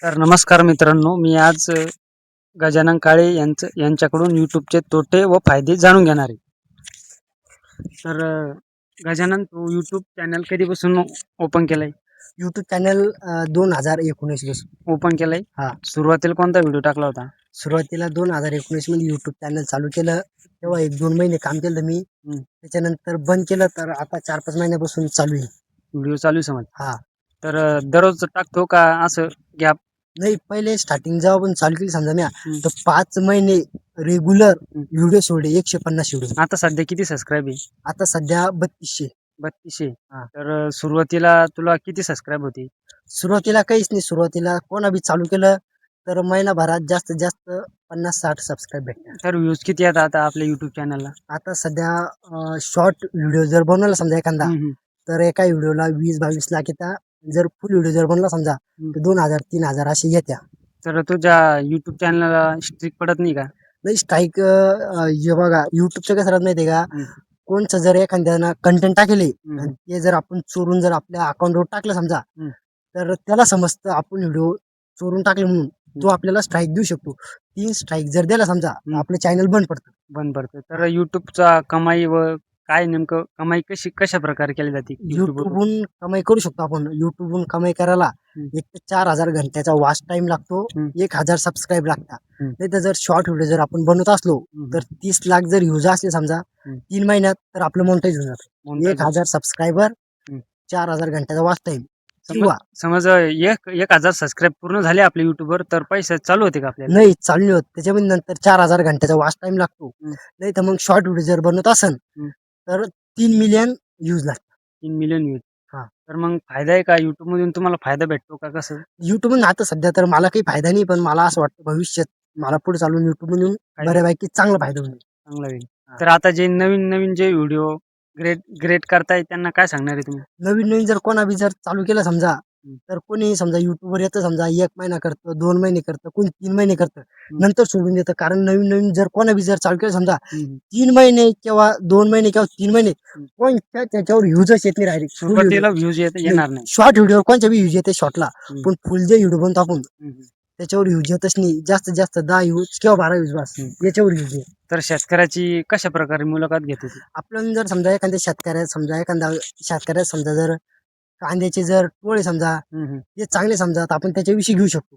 तर नमस्कार मित्रांनो, मी आज गजानन काळे यांच्याकडून यूट्यूबचे तोटे व फायदे जाणून घेणार आहे. तर गजानन, तू यूट्यूब चॅनल कधीपासून ओपन केलंय? यूट्यूब चॅनल 2019 पासून ओपन केलंय. हा. सुरुवातीला कोणता व्हिडिओ टाकला होता? सुरुवातीला 2019 मध्ये यूट्यूब चॅनल चालू केलं, तेव्हा 1-2 महिने काम केलं मी. त्याच्यानंतर बंद केलं, तर आता 4-5 महिन्यापासून चालू आहे. व्हिडिओ चालू आहे समज. हा. तर दररोज टाकतो का असं गॅप? नाही, पहिले स्टार्टिंग जेव्हा पण चालू केली समजा मी, तर 5 महिने रेग्युलर व्हिडिओ सोडले, 150 व्हिडिओ. आता सध्या किती सबस्क्राईब आहे? आता सध्या 3200. 3200. हा. तर सुरुवातीला तुला किती सबस्क्राईब होती? सुरुवातीला काहीच नाही. सुरुवातीला कोणा बी चालू केलं तर महिनाभरात जास्तीत जास्त 50-60 सबस्क्राईब भेटतात. तर व्ह्यूज किती येतात आता आपल्या यूट्यूब चॅनलला? आता सध्या शॉर्ट व्हिडिओ जर बनवला समजा एखादा, तर एका व्हिडिओला 20-22 लाख येतात. जर फुल व्हिडिओ जर बनला समजा, तर 2000-3000 असे येत्या. तर तुझ्या यूट्यूब चॅनलला स्ट्रिक पडत नाही का? नाही, स्ट्राईक हे बघा, युट्यूबचं कसं राहत माहितीये का, कोणचं जर एखाद्यानं कंटेंट टाकले आणि ते जर आपण चोरून जर आपल्या अकाउंटवर टाकलं समजा, तर त्याला समजतं आपण व्हिडिओ चोरून टाकले म्हणून, तो आपल्याला स्ट्राईक देऊ शकतो. 3 स्ट्राईक जर दिला समजा, आपलं चॅनल बंद पडतं. तर युट्यूबचा कमाई व काय नेमकं कमाई कशा प्रकारे केली जाते युट्यूबहून कमाई करू शकतो आपण. युट्यूबहून कमाई करायला एक तर 4000 घंट्याचा वॉच टाइम लागतो, 1000 सबस्क्राईब लागतात. नाही तर जर शॉर्ट व्हिडिओ जर आपण बनवत असलो, तर 30 लाख जर व्ह्यूज असले समजा 3 महिन्यात, तर आपलं मोनेटाईज होऊन जातं. 1000 सबस्क्रायबर, 4000 घंट्याचा वॉच टाइम. समज 1000 सबस्क्राईब पूर्ण झाले आपल्या युट्यूबवर, तर पैसे चालू होते का आपल्याला? नाही, चालू नाही होत. त्याच्यामध्ये नंतर 4000 घंट्याचा वॉच टाइम लागतो. नाही तर मग शॉर्ट व्हिडिओ जर बनवत असन, तर 3 मिलियन व्ह्यूज लागतात. 3 मिलियन व्ह्यूज. हा. तर मग फायदा आहे का युट्यूब मधून? तुम्हाला फायदा भेटतो का कसं? युट्यूब मधून आता सध्या तर मला काही फायदा नाही, पण मला असं वाटतं भविष्यात मला पुढे चालून युट्यूब मधून बऱ्यापैकी चांगला फायदा होईल. चांगला होईल. तर आता जे नवीन नवीन जे व्हिडिओ ग्रेट करताय, त्यांना काय सांगणार आहे तुम्ही? नवीन नवीन जर कोणा बी जर चालू केलं समजा, तर कोणी समजा युट्यूबवर येतं समजा, 1 महिना करतं, 2 महिने करतं, कोणी 3 महिने करतं, नंतर सोडून देतं. कारण नवीन नवीन जर कोणा बी जर चालू केलं समजा, 3 महिने किंवा 2 महिने किंवा 3 महिने कोणत्या त्याच्यावर व्ह्यूजच येत नाही राहिले. सुरुवातीला व्ह्यूज येणार नाही. शॉर्ट व्हिडिओ कोणत्या बी व्ह्यूज येते शॉर्टला, पण फुल जे व्हिडिओ बनतो आपण, त्याच्यावर व्ह्यूज येतच नाही. जास्तीत जास्त 10 व्ह्यूज किंवा 12 व्ह्यूज बस, याच्यावर व्ह्यूज येत. तर शेतकऱ्याची कशा प्रकारे मुलाखत घेते ती? आपण जर समजा एखाद्या शेतकऱ्यात समजा जर कांद्याचे जर टोळे समजा, ते चांगले समजा, तर आपण त्याच्याविषयी घेऊ शकतो.